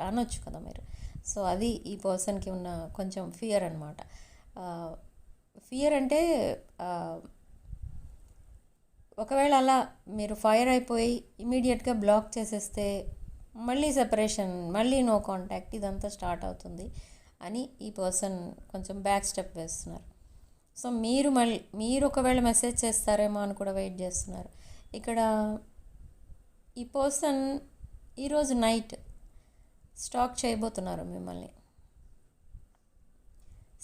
అనొచ్చు కదా మీరు. సో అది ఈ పర్సన్కి ఉన్న కొంచెం ఫియర్ అనమాట. ఫియర్ అంటే ఒకవేళ అలా మీరు ఫైర్ అయిపోయి ఇమీడియట్గా బ్లాక్ చేసేస్తే మళ్ళీ సెపరేషన్, మళ్ళీ నో కాంటాక్ట్, ఇదంతా స్టార్ట్ అవుతుంది అని ఈ పర్సన్ కొంచెం బ్యాక్ స్టెప్ వేస్తున్నారు. సో మీరు ఒకవేళ మెసేజ్ చేస్తారేమో అని కూడా వెయిట్ చేస్తున్నారు. ఇక్కడ ఈ పర్సన్ ఈరోజు నైట్ స్టాక్ చేయబోతున్నారు మిమ్మల్ని.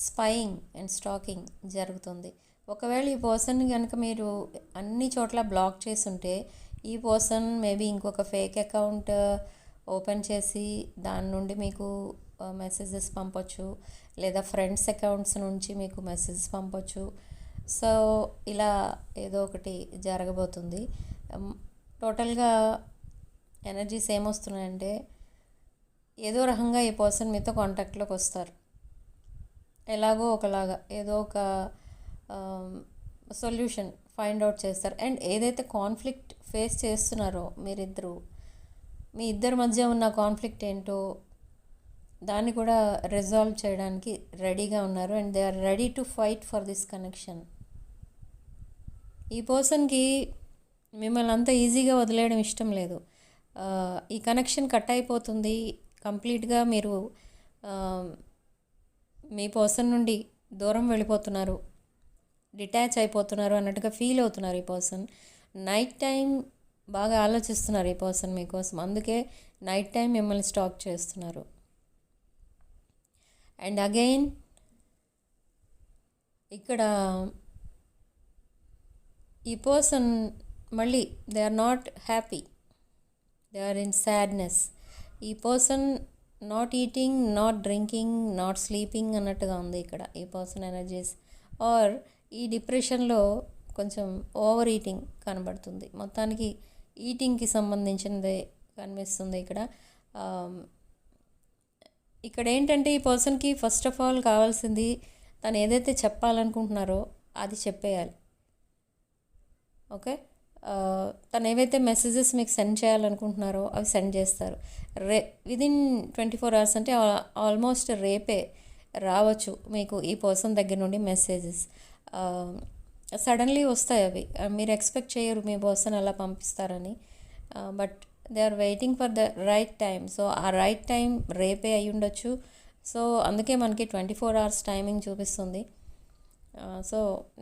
స్పైయింగ్ అండ్ స్టాకింగ్ జరుగుతుంది. ఒకవేళ ఈ పర్సన్ కనుక మీరు అన్ని చోట్ల బ్లాక్ చేసి ఉంటే ఈ పర్సన్ మేబీ ఇంకొక ఫేక్ అకౌంట్ ఓపెన్ చేసి దాని నుండి మీకు మెసేజెస్ పంపొచ్చు, లేదా ఫ్రెండ్స్ అకౌంట్స్ నుంచి మీకు మెసేజెస్ పంపొచ్చు. సో ఇలా ఏదో ఒకటి జరగబోతుంది. టోటల్గా ఎనర్జీస్ ఏమొస్తున్నాయంటే ఏదో రకంగా ఈ పర్సన్ మీతో కాంటాక్ట్లోకి వస్తారు. ఎలాగో ఒకలాగా ఏదో ఒక సొల్యూషన్ ఫైండ్ అవుట్ చేస్తారు. అండ్ ఏదైతే కాన్ఫ్లిక్ట్ ఫేస్ చేస్తున్నారో మీ ఇద్దరి మధ్య ఉన్న కాన్ఫ్లిక్ట్ ఏంటో దాన్ని కూడా రిజాల్వ్ చేయడానికి రెడీగా ఉన్నారు. And they are ready to fight for this connection. ఈ పర్సన్కి మిమ్మల్ని అంత ఈజీగా వదిలేయడం ఇష్టం లేదు. ఈ కనెక్షన్ కట్ అయిపోతుంది కంప్లీట్గా, మీరు మీ పర్సన్ నుండి దూరం వెళ్ళిపోతున్నారు, డిటాచ్ అయిపోతున్నారు అన్నట్టుగా ఫీల్ అవుతున్నారు ఈ పర్సన్. నైట్ టైం బాగా ఆలోచిస్తున్నారు ఈ పర్సన్ మీకోసం, అందుకే నైట్ టైం మిమ్మల్ని స్టాక్ చేస్తున్నారు. అండ్ అగైన్ ఇక్కడ ఈ పర్సన్ మళ్ళీ they are not happy, they are in sadness. ఈ person not eating, not drinking, not sleeping అన్నట్టుగా ఉంది ఇక్కడ ఈ పర్సన్ ఎనర్జీస్. ఆర్ ఈ డిప్రెషన్లో కొంచెం ఓవర్ ఈటింగ్ కనబడుతుంది. మొత్తానికి ఈటింగ్కి సంబంధించినదే కనిపిస్తుంది ఇక్కడ. ఇక్కడ ఏంటంటే ఈ పర్సన్కి ఫస్ట్ ఆఫ్ ఆల్ కావాల్సింది తను ఏదైతే చెప్పాలనుకుంటున్నారో అది చెప్పేయాలి. ఓకే, తను ఏవైతే మెసేజెస్ మీకు సెండ్ చేయాలనుకుంటున్నారో అవి సెండ్ చేస్తారు. విదిన్ 24 hours అంటే ఆల్మోస్ట్ రేపే రావచ్చు మీకు ఈ పర్సన్ దగ్గర నుండి మెసేజెస్. సడన్లీ వస్తాయి అవి, మీరు ఎక్స్పెక్ట్ చేయరు మీ పర్సన్ అలా పంపిస్తారని. But they are waiting for the right time. So ఆ రైట్ టైం రేపే అయి ఉండొచ్చు. సో అందుకే మనకి 24 hours టైమింగ్ చూపిస్తుంది. సో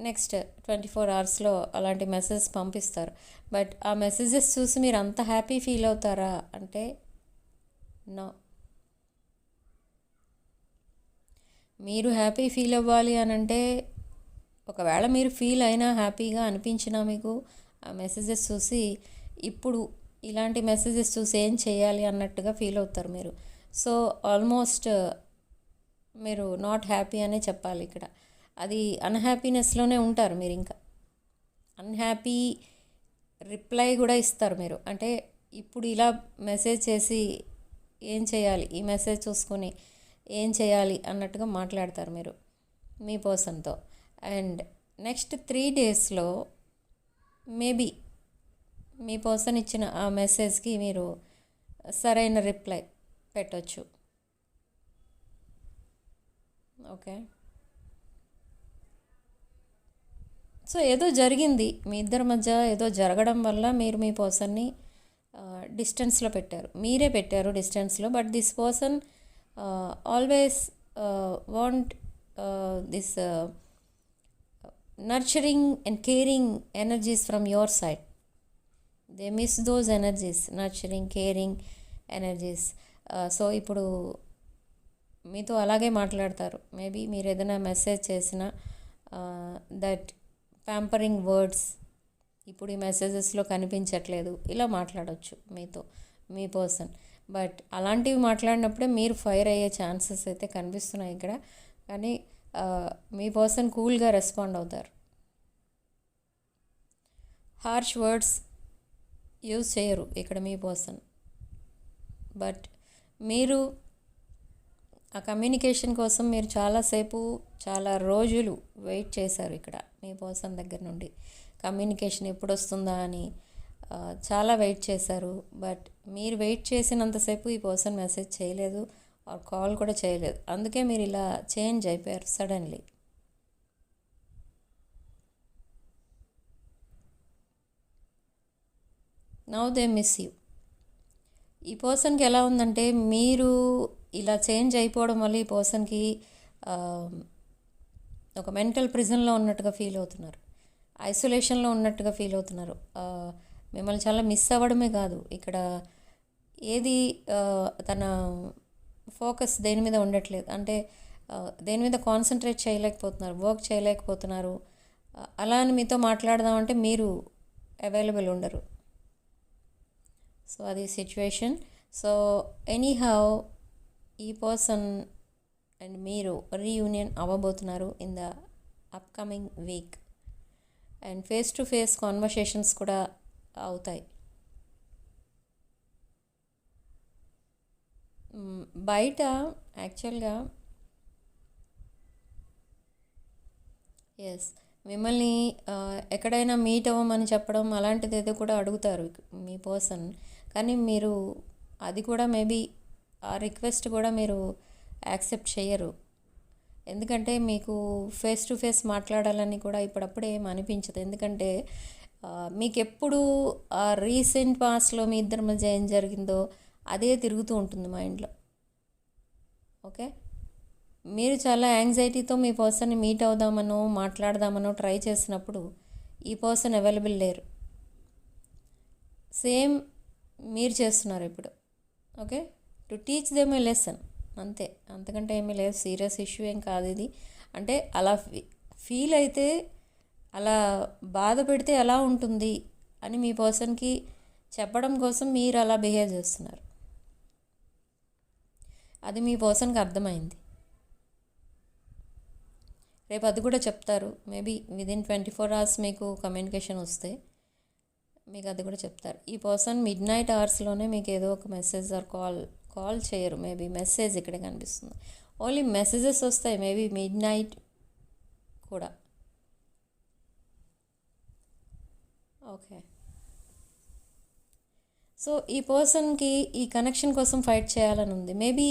నెక్స్ట్ 24 hours అలాంటి మెసేజ్ పంపిస్తారు. బట్ ఆ మెసేజెస్ చూసి మీరు అంత హ్యాపీ ఫీల్ అవుతారా అంటే నో. మీరు హ్యాపీ ఫీల్ అవ్వాలి అని అంటే, ఒకవేళ మీరు ఫీల్ అయినా హ్యాపీగా అనిపించినా మీకు ఆ మెసేజెస్ చూసి ఇప్పుడు ఇలాంటి మెసేజెస్ చూసి ఏం చేయాలి అన్నట్టుగా ఫీల్ అవుతారు మీరు. సో ఆల్మోస్ట్ మీరు నాట్ హ్యాపీ అనే చెప్పాలి ఇక్కడ. అది అన్హ్యాపీనెస్లోనే ఉంటారు మీరు. ఇంకా అన్హ్యాపీ రిప్లై కూడా ఇస్తారు మీరు. అంటే ఇప్పుడు ఇలా మెసేజ్ చేసి ఏం చేయాలి, ఈ మెసేజ్ చూసుకొని ఏం చేయాలి అన్నట్టుగా మాట్లాడతారు మీరు మీ పర్సన్తో. అండ్ నెక్స్ట్ 3 daysలో మేబీ మీ పర్సన్ ఇచ్చిన ఆ మెసేజ్కి మీరు సరైన రిప్లై పెట్టవచ్చు. ఓకే, సో ఏదో జరిగింది మీ ఇద్దరి మధ్య, ఏదో జరగడం వల్ల మీరు మీ పర్సన్ని డిస్టెన్స్లో పెట్టారు. మీరే పెట్టారు డిస్టెన్స్లో. But this person always want this nurturing and caring energies from your side. They miss those energies, nurturing, caring energies. So ఇప్పుడు మీతో అలాగే మాట్లాడతారు. మేబీ మీరు ఏదైనా మెసేజ్ చేసినా దట్ ప్యాంపరింగ్ వర్డ్స్ ఇప్పుడు ఈ మెసేజెస్లో కనిపించట్లేదు, ఇలా మాట్లాడవచ్చు మీతో మీ పర్సన్. బట్ అలాంటివి మాట్లాడినప్పుడే మీరు ఫైర్ అయ్యే ఛాన్సెస్ అయితే కనిపిస్తున్నాయి ఇక్కడ. కానీ మీ పర్సన్ కూల్గా రెస్పాండ్ అవుతారు. హార్ష్ వర్డ్స్ యూజ్ చేయరు ఇక్కడ మీ పర్సన్. బట్ మీరు ఆ కమ్యూనికేషన్ కోసం మీరు చాలాసేపు, చాలా రోజులు వెయిట్ చేశారు ఇక్కడ మీ పర్సన్ దగ్గర నుండి. కమ్యూనికేషన్ ఎప్పుడు వస్తుందా అని చాలా వెయిట్ చేశారు. బట్ మీరు వెయిట్ చేసినంతసేపు ఈ పర్సన్ మెసేజ్ చేయలేదు ఆర్ కాల్ కూడా చేయలేదు. అందుకే మీరు ఇలా చేంజ్ అయిపోయారు suddenly. Now they miss you. ఈ పర్సన్కి ఎలా ఉందంటే మీరు ఇలా చేంజ్ అయిపోవడం వల్ల ఈ పర్సన్కి ఒక మెంటల్ ప్రిజన్లో ఉన్నట్టుగా ఫీల్ అవుతున్నారు, ఐసోలేషన్లో ఉన్నట్టుగా ఫీల్ అవుతున్నారు. మిమ్మల్ని చాలా మిస్ అవ్వడమే కాదు, ఇక్కడ ఏది తన ఫోకస్ దేని మీద ఉండట్లేదు, అంటే దేని మీద కాన్సన్ట్రేట్ చేయలేకపోతున్నారు, వర్క్ చేయలేకపోతున్నారు. అలా అని మీతో మాట్లాడదామంటే మీరు అవైలబుల్ ఉండరు. సో అది సిచ్యువేషన్. సో ఎనీహౌ ఈ పర్సన్ అండ్ మీరు రీయూనియన్ అవ్వబోతున్నారు in the upcoming week. And face to face conversations కూడా అవుతాయి. బయట యాక్చువల్గా ఎస్ మిమ్మల్ని ఎక్కడైనా మీట్ అవ్వమని చెప్పడం అలాంటిది ఏదో కూడా అడుగుతారు మీ పర్సన్. కానీ మీరు అది కూడా మేబీ ఆ రిక్వెస్ట్ కూడా మీరు యాక్సెప్ట్ చేయరు. ఎందుకంటే మీకు ఫేస్ టు ఫేస్ మాట్లాడాలని కూడా ఇప్పుడప్పుడే ఏం అనిపించదు. ఎందుకంటే మీకు ఎప్పుడు ఆ రీసెంట్ పాస్ట్లో మీ ఇద్దరి మధ్య ఏం జరిగిందో అదే తిరుగుతూ ఉంటుంది మైండ్లో. ఓకే, మీరు చాలా యాంగ్జైటీతో మీ పర్సన్ని మీట్ అవుదామనో మాట్లాడదామనో ట్రై చేసినప్పుడు ఈ పర్సన్ అవైలబుల్ లేరు. సేమ్ మీరు చేస్తున్నారు ఇప్పుడు. Okay, to teach them A lesson, అంతే, అంతకంటే ఏమీ లేదు. సీరియస్ ఇష్యూ ఏం కాదు ఇది. అంటే అలా ఫీల్ అయితే, అలా బాధ పెడితే ఎలా ఉంటుంది అని మీ పర్సన్కి చెప్పడం కోసం మీరు అలా బిహేవ్ చేస్తున్నారు. అది మీ పర్సన్కి అర్థమైంది. రేపు అది కూడా చెప్తారు. మేబీ విదిన్ 24 hours మీకు కమ్యూనికేషన్ వస్తే మీకు అది కూడా చెప్తారు. ఈ పర్సన్ మిడ్ నైట్ అవర్స్లోనే మీకు ఏదో ఒక మెసేజ్ ఆర్ కాల్ చేయరు. మేబీ మెసేజ్ ఇక్కడే కనిపిస్తుంది. ఓన్లీ మెసేజెస్ వస్తాయి మేబీ మిడ్ నైట్ కూడా. ఓకే, సో ఈ పర్సన్కి ఈ కనెక్షన్ కోసం ఫైట్ చేయాలని ఉంది. మేబీ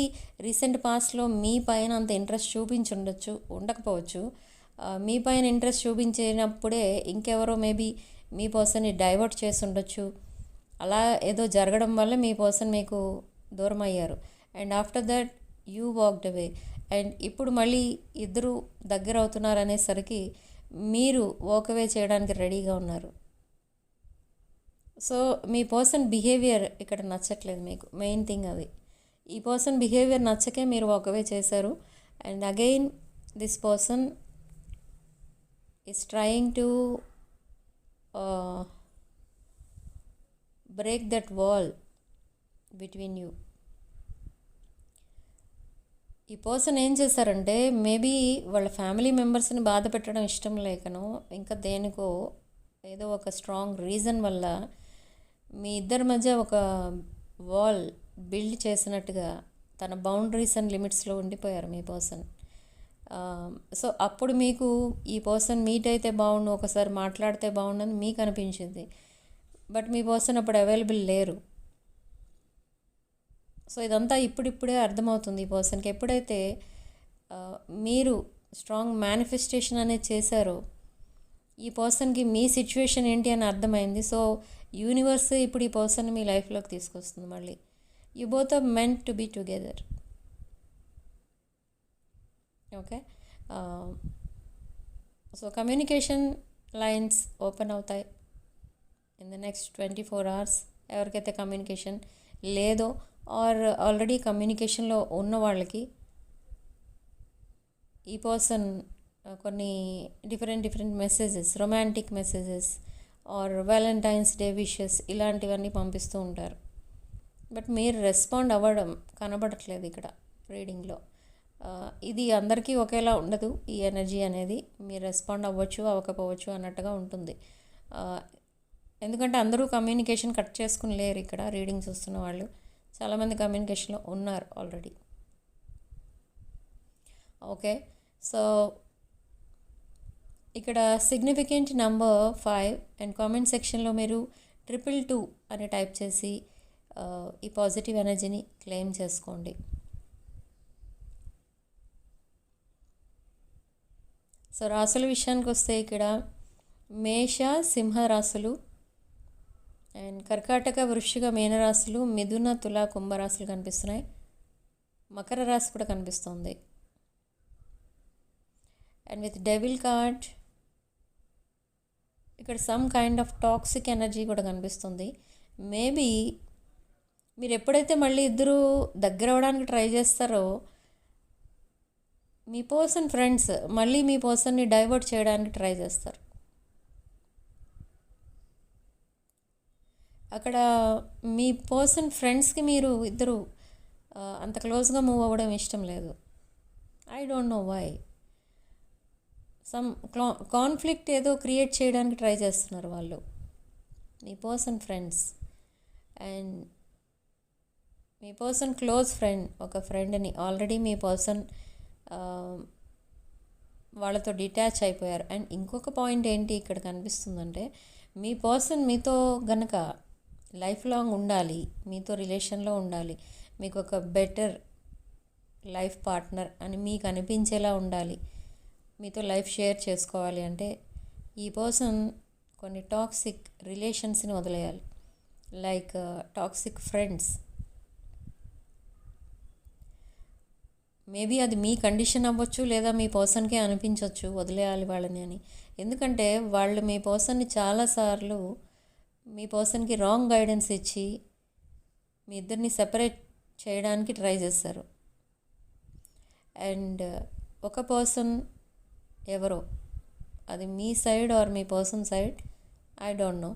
రీసెంట్ పాస్ట్లో మీ పైన అంత ఇంట్రెస్ట్ ఉండకపోవచ్చు. మీ పైన ఇంట్రెస్ట్ చూపించినప్పుడే ఇంకెవరో మేబీ మీ పర్సన్ని డైవర్ట్ చేసి ఉండొచ్చు. అలా ఏదో జరగడం వల్ల మీ పర్సన్ మీకు దూరం అయ్యారు. And after that you walked away. And ఇప్పుడు మళ్ళీ ఇద్దరు దగ్గర అవుతున్నారు అనేసరికి మీరు వాక్ అవే చేయడానికి రెడీగా ఉన్నారు. సో మీ పర్సన్ బిహేవియర్ ఇక్కడ నచ్చట్లేదు మీకు, మెయిన్ థింగ్ అది. ఈ పర్సన్ బిహేవియర్ నచ్చకే మీరు వాక్ అవే చేశారు. And again this person is trying to break that wall between you. ఈ పర్సన్ ఏం చేశారంటే మేబీ వాళ్ళ ఫ్యామిలీ మెంబర్స్ని బాధ పెట్టడం ఇష్టం లేకనో ఇంకా దేనికో ఏదో ఒక స్ట్రాంగ్ రీజన్ వల్ల మీ ఇద్దరి మధ్య ఒక వాల్ బిల్డ్ చేసినట్టుగా తన బౌండరీస్ అండ్ లిమిట్స్లో ఉండిపోయారు మీ పర్సన్. సో అప్పుడు మీకు ఈ పర్సన్ మీట్ అయితే బాగుండు, ఒకసారి మాట్లాడితే బాగుండని మీకు అనిపించింది. బట్ మీ పర్సన్ అప్పుడు అవైలబుల్ లేరు. సో ఇదంతా ఇప్పుడిప్పుడే అర్థమవుతుంది ఈ పర్సన్కి. ఎప్పుడైతే మీరు స్ట్రాంగ్ మేనిఫెస్టేషన్ అనేది చేశారో ఈ పర్సన్కి మీ సిచ్యువేషన్ ఏంటి అని అర్థమైంది. సో యూనివర్స్ ఇప్పుడు ఈ పర్సన్ మీ లైఫ్లోకి తీసుకొస్తుంది మళ్ళీ. You both are meant to be together. Okay, so communication lines open అవుతాయి ఇన్ ద నెక్స్ట్ 24 hours. ఎవరికైతే కమ్యూనికేషన్ లేదో ఆర్ ఆల్రెడీ కమ్యూనికేషన్లో ఉన్న వాళ్ళకి ఈ పర్సన్ కొన్ని different messages, romantic messages or Valentine's Day wishes ఇలాంటివన్నీ పంపిస్తూ ఉంటారు. బట్ మీరు రెస్పాండ్ అవ్వడం కనబడట్లేదు ఇక్కడ రీడింగ్లో. ఇది అందరికీ ఒకేలా ఉండదు ఈ ఎనర్జీ అనేది. మీరు రెస్పాండ్ అవ్వచ్చు అవ్వకపోవచ్చు అన్నట్టుగా ఉంటుంది. ఎందుకంటే అందరూ కమ్యూనికేషన్ కట్ చేసుకుని లేరు ఇక్కడ. రీడింగ్ చూస్తున్న వాళ్ళు చాలామంది కమ్యూనికేషన్లో ఉన్నారు ఆల్రెడీ. ఓకే, సో ఇక్కడ సిగ్నిఫికెంట్ నెంబర్ 5 అండ్ కామెంట్ సెక్షన్లో మీరు 222 అని టైప్ చేసి ఈ పాజిటివ్ ఎనర్జీని క్లెయిమ్ చేసుకోండి. సో రాసుల విషయానికి వస్తే ఇక్కడ మేష సింహ రాశులు అండ్ కర్కాటక వృశ్చిక మీనరాశులు, మిథున తుల కుంభరాశులు కనిపిస్తున్నాయి. మకర రాశి కూడా కనిపిస్తుంది. అండ్ విత్ డెవిల్ కార్డ్ ఇక్కడ some kind of toxic energy కూడా కనిపిస్తుంది. మేబీ మీరు ఎప్పుడైతే మళ్ళీ ఇద్దరు దగ్గర అవ్వడానికి ట్రై చేస్తారో మీ పర్సన్ ఫ్రెండ్స్ మళ్ళీ మీ పర్సన్ని డైవర్ట్ చేయడానికి ట్రై చేస్తారు. అక్కడ మీ పర్సన్ ఫ్రెండ్స్కి మీరు ఇద్దరు అంత క్లోజ్గా మూవ్ అవ్వడం ఇష్టం లేదు. I don't know why. Some conflict ఏదో క్రియేట్ చేయడానికి ట్రై చేస్తున్నారు వాళ్ళు, మీ పర్సన్ ఫ్రెండ్స్. అండ్ మీ పర్సన్ క్లోజ్ ఫ్రెండ్, ఒక ఫ్రెండ్ని ఆల్రెడీ మీ పర్సన్ వాళ్ళతో డిటాచ్ అయిపోయారు. అండ్ ఇంకొక పాయింట్ ఏంటి ఇక్కడ కనిపిస్తుందంటే, మీ పర్సన్ మీతో గనక లైఫ్ లాంగ్ ఉండాలి, మీతో రిలేషన్లో ఉండాలి, మీకు ఒక బెటర్ లైఫ్ పార్ట్నర్ అని మీకు అనిపించేలా ఉండాలి, మీతో లైఫ్ షేర్ చేసుకోవాలి అంటే ఈ పర్సన్ కొన్ని టాక్సిక్ రిలేషన్స్ని వదిలేయాలి. Like toxic friends. మేబీ అది మీ కండిషన్ అవ్వచ్చు, లేదా మీ పర్సన్కే అనిపించవచ్చు వదిలేయాలి వాళ్ళని అని. ఎందుకంటే వాళ్ళు మీ పర్సన్ని చాలాసార్లు మీ పర్సన్కి రాంగ్ గైడెన్స్ ఇచ్చి మీ ఇద్దరిని సెపరేట్ చేయడానికి ట్రై చేస్తారు. అండ్ ఒక పర్సన్ ఎవరో, అది మీ సైడ్ ఆర్ మీ person side, I don't know,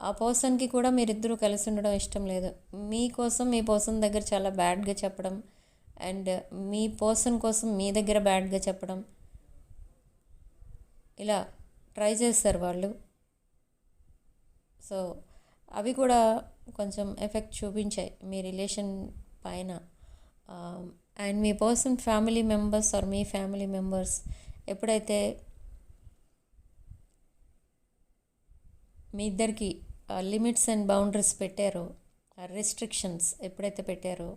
ఆ పర్సన్కి కూడా మీరిద్దరూ కలిసి ఉండడం ఇష్టం లేదు. మీకోసం మీ పర్సన్ దగ్గర చాలా బ్యాడ్గా చెప్పడం, అండ్ మీ పర్సన్ కోసం మీ దగ్గర బ్యాడ్గా చెప్పడం, ఇలా ట్రై చేస్తారు వాళ్ళు. సో అవి కూడా కొంచెం ఎఫెక్ట్ చూపించాయి మీ రిలేషన్ పైన. అండ్ మీ పర్సన్ ఫ్యామిలీ మెంబర్స్ ఆర్ మీ ఫ్యామిలీ మెంబర్స్ ఎప్పుడైతే మీ ఇద్దరికి లిమిట్స్ అండ్ బౌండరీస్ పెట్టారో, రెస్ట్రిక్షన్స్ ఎప్పుడైతే పెట్టారో,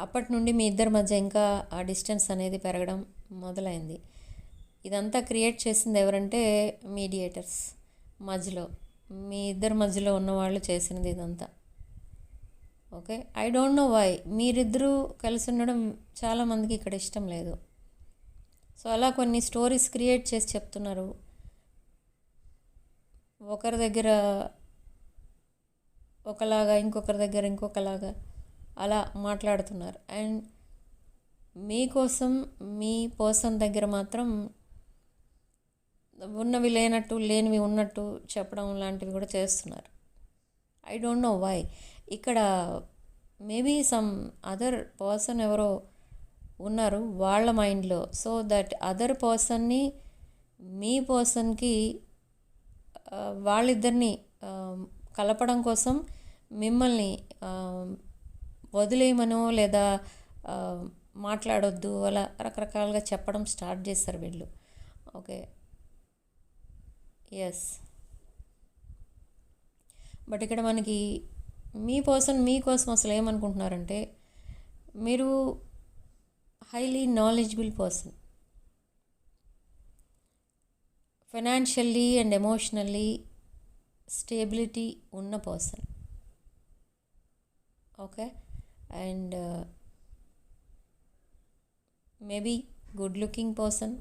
అప్పటి నుండి మీ ఇద్దరి మధ్య ఇంకా ఆ డిస్టెన్స్ అనేది పెరగడం మొదలైంది. ఇదంతా క్రియేట్ చేసింది ఎవరంటే మీడియేటర్స్, మధ్యలో మీ ఇద్దరి మధ్యలో ఉన్నవాళ్ళు చేసినది ఇదంతా. Okay, I don't know why మీరిద్దరూ కలిసి ఉండడం చాలామందికి ఇక్కడ ఇష్టం లేదు. సో అలా కొన్ని స్టోరీస్ క్రియేట్ చేసి చెప్తున్నారు. ఒకరి దగ్గర ఒకలాగా, ఇంకొకరి దగ్గర ఇంకొకలాగా అలా మాట్లాడుతున్నారు. అండ్ మీకోసం మీ పర్సన్ దగ్గర మాత్రం ఉన్నవి లేనట్టు, లేనివి ఉన్నట్టు చెప్పడం లాంటివి కూడా చేస్తున్నారు. I don't know why. ఇక్కడ మేబీ సమ్ అదర్ పర్సన్ ఎవరో ఉన్నారు వాళ్ళ మైండ్లో. సో దట్ అదర్ పర్సన్ని మీ పర్సన్కి వాళ్ళిద్దరిని కలపడం కోసం మిమ్మల్ని వదిలేయమనో లేదా మాట్లాడొద్దు అలా రకరకాలుగా చెప్పడం స్టార్ట్ చేస్తారు వీళ్ళు. Okay, yes. బట్ ఇక్కడ మనకి మీ పర్సన్ మీకోసం అసలు ఏమనుకుంటున్నారంటే, మీరు highly knowledgeable person, financially and emotionally stability ఉన్న person. Okay, and maybe good looking person.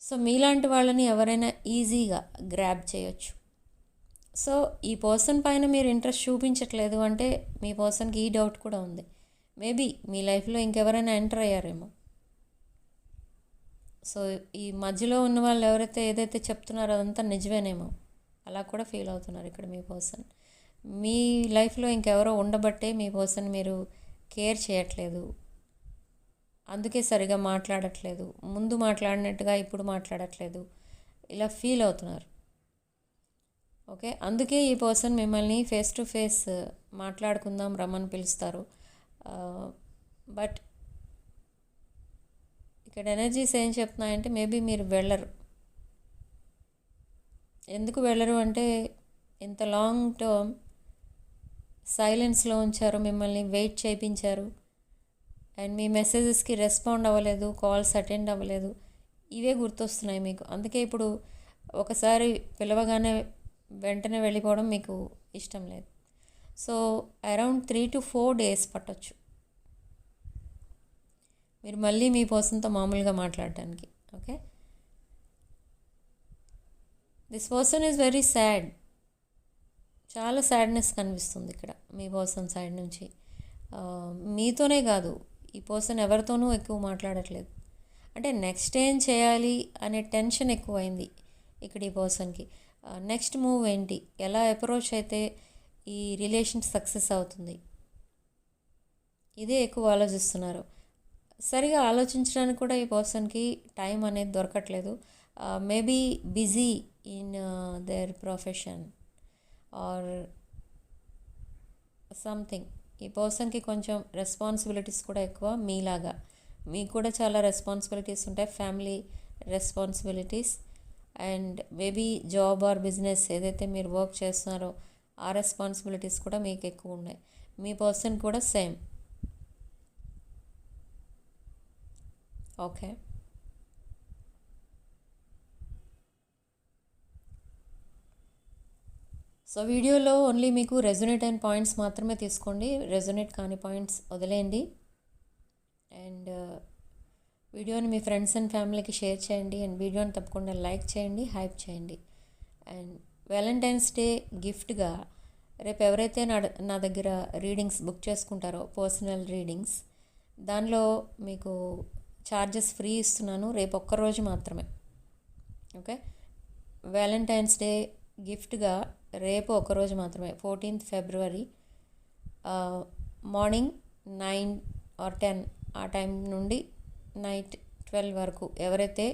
So మీలాంటి వాళ్ళని ఎవరైనా ఈజీగా గ్రాబ్ చేయొచ్చు. సో ఈ పర్సన్ పైన మీరు ఇంట్రెస్ట్ చూపించట్లేదు అంటే మీ పర్సన్కి ఈ డౌట్ కూడా ఉంది, మేబీ మీ లైఫ్లో ఇంకెవరైనా ఎంటర్ అయ్యారేమో. సో ఈ మధ్యలో ఉన్న వాళ్ళు ఎవరైతే ఏదైతే చెప్తున్నారో అదంతా నిజమేనేమో అలా కూడా ఫీల్ అవుతున్నారు ఇక్కడ మీ పర్సన్. మీ లైఫ్లో ఇంకెవరో ఉండబట్టే మీ పర్సన్ మీరు కేర్ చేయట్లేదు, అందుకే సరిగా మాట్లాడట్లేదు, ముందు మాట్లాడినట్టుగా ఇప్పుడు మాట్లాడట్లేదు, ఇలా ఫీల్ అవుతున్నారు. ఓకే, అందుకే ఈ పర్సన్ మిమ్మల్ని ఫేస్ టు ఫేస్ మాట్లాడుకుందాం రమ్మని పిలుస్తారు. బట్ ఇక్కడ ఎనర్జీస్ ఏం చెప్తున్నాయంటే మేబీ మీరు వెళ్ళరు. ఎందుకు వెళ్ళరు అంటే ఇంత లాంగ్ టర్మ్ సైలెన్స్లో ఉంచారు, మిమ్మల్ని వెయిట్ చేయించారు, అండ్ మీ మెసేజెస్కి రెస్పాండ్ అవ్వలేదు, కాల్స్ అటెండ్ అవ్వలేదు, ఇవే గుర్తొస్తున్నాయి మీకు. అందుకే ఇప్పుడు ఒకసారి పిలవగానే వెంటనే వెళ్ళిపోవడం మీకు ఇష్టం లేదు. సో అరౌండ్ 3 to 4 days పట్టొచ్చు మీరు మళ్ళీ మీ పర్సన్తో మామూలుగా మాట్లాడటానికి. Okay, this person is very sad. చాలా సాడ్నెస్ కనిపిస్తుంది ఇక్కడ మీ పర్సన్ సైడ్ నుంచి. మీతోనే కాదు, ఈ పర్సన్ ఎవరితోనూ ఎక్కువ మాట్లాడట్లేదు. అంటే నెక్స్ట్ ఏం చేయాలి అనే టెన్షన్ ఎక్కువైంది ఇక్కడ ఈ పర్సన్కి. నెక్స్ట్ మూవ్ ఏంటి, ఎలా అప్రోచ్ అయితే ఈ రిలేషన్ సక్సెస్ అవుతుంది, ఇదే ఎక్కువ ఆలోచిస్తున్నారు. సరిగా ఆలోచించడానికి కూడా ఈ పర్సన్కి టైం అనేది దొరకట్లేదు. Maybe busy in there profession or something. ఈ పర్సన్కి కొంచెం రెస్పాన్సిబిలిటీస్ కూడా ఎక్కువ మీలాగా. మీకు కూడా చాలా రెస్పాన్సిబిలిటీస్ ఉంటాయి, family responsibilities, and maybe job or business ఏదైతే మీరు వర్క్ చేస్తున్నారో ఆ రెస్పాన్సిబిలిటీస్ కూడా మీకు ఎక్కువ ఉన్నాయి. మీ పర్సన్ కూడా సేమ్. ఓకే, సో వీడియోలో ఓన్లీ మీకు రెజొనేట్ అయిన పాయింట్స్ మాత్రమే తీసుకోండి, రెజొనేట్ కాని పాయింట్స్ వదిలేయండి. అండ్ వీడియోని మీ ఫ్రెండ్స్ అండ్ ఫ్యామిలీకి షేర్ చేయండి, అండ్ వీడియోని తప్పకుండా లైక్ చేయండి, హైప్ చేయండి. అండ్ వ్యాలంటైన్స్ డే గిఫ్ట్గా రేపు ఎవరైతే నా దగ్గర రీడింగ్స్ బుక్ చేసుకుంటారో, పర్సనల్ రీడింగ్స్, దానిలో మీకు ఛార్జెస్ ఫ్రీ ఇస్తున్నాను, రేపు ఒక్కరోజు మాత్రమే. ఓకే, వ్యాలంటైన్స్ డే గిఫ్ట్గా రేపు ఒకరోజు మాత్రమే, 14th February మార్నింగ్ 9 or 10 ఆ టైం నుండి నైట్ 12 వరకు ఎవరైతే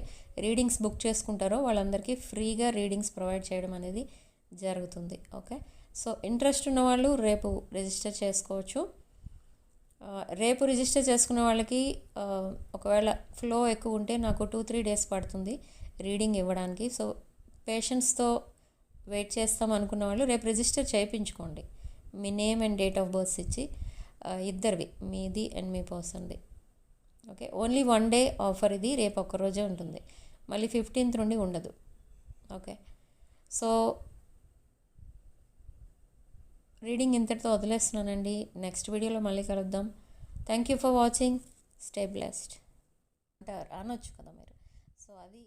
రీడింగ్స్ బుక్ చేసుకుంటారో వాళ్ళందరికీ ఫ్రీగా రీడింగ్స్ ప్రొవైడ్ చేయడం అనేది జరుగుతుంది. ఓకే, సో ఇంట్రెస్ట్ ఉన్న వాళ్ళు రేపు రిజిస్టర్ చేసుకోవచ్చు. రేపు రిజిస్టర్ చేసుకున్న వాళ్ళకి ఒకవేళ ఫ్లో ఎక్కువ ఉంటే నాకు 2-3 days పడుతుంది రీడింగ్ ఇవ్వడానికి. సో పేషెన్స్తో వెయిట్ చేస్తాం అనుకున్న వాళ్ళు రేపు రిజిస్టర్ చేయించుకోండి, మీ name and date of birth ఇచ్చి, ఇద్దరివి, మీది అండ్ మీ పర్సన్ది. ఓకే, ఓన్లీ 1 day ఆఫర్ ఇది, రేపు ఒక్కరోజే ఉంటుంది, మళ్ళీ 15th నుండి ఉండదు. ఓకే, సో రీడింగ్ ఇంతటితో వదిలేస్తున్నానండి. నెక్స్ట్ వీడియోలో మళ్ళీ కలుద్దాం. Thank you for watching. Stay blessed అంటారు అనొచ్చు కదా మీరు. సో అది